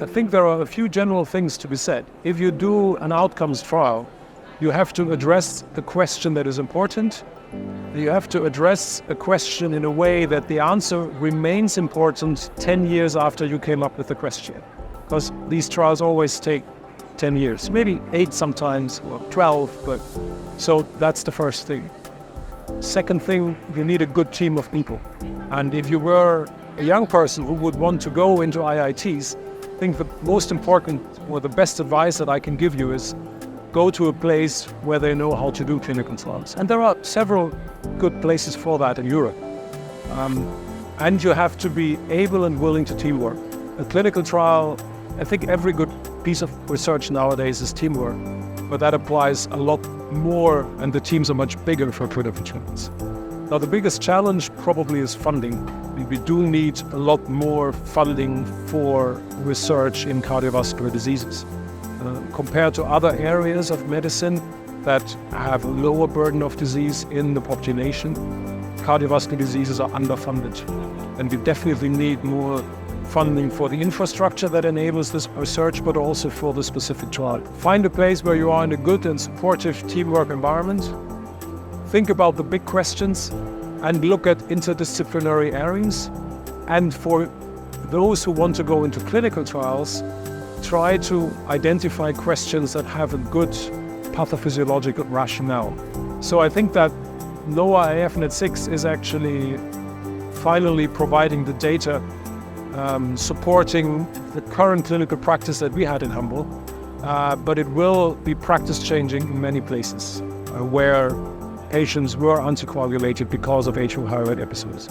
I think there are a few general things to be said. If you do an outcomes trial, you have to address the question that is important. You have to address a question in a way that the answer remains important 10 years after you came up with the question. Because these trials always take 10 years, maybe 8 sometimes, or 12, but so that's the first thing. Second thing, you need a good team of people. And if you were a young person who would want to go into IITs, I think the most important or the best advice that I can give you is go to a place where they know how to do clinical trials. And there are several good places for that in Europe. And you have to be able and willing to teamwork. A clinical trial, I think every good piece of research nowadays is teamwork, but that applies a lot more, and the teams are much bigger for clinical trials. Now, the biggest challenge probably is funding. We do need a lot more funding for research in cardiovascular diseases. Compared to other areas of medicine that have a lower burden of disease in the population, cardiovascular diseases are underfunded. And we definitely need more funding for the infrastructure that enables this research, but also for the specific trial. Find a place where you are in a good and supportive teamwork environment. Think about the big questions and look at interdisciplinary areas. And for those who want to go into clinical trials, try to identify questions that have a good pathophysiological rationale. So I think that NOAA AFNet6 is actually finally providing the data supporting the current clinical practice that we had in Hamburg, but it will be practice changing in many places where patients were anticoagulated because of atrial high rate episodes.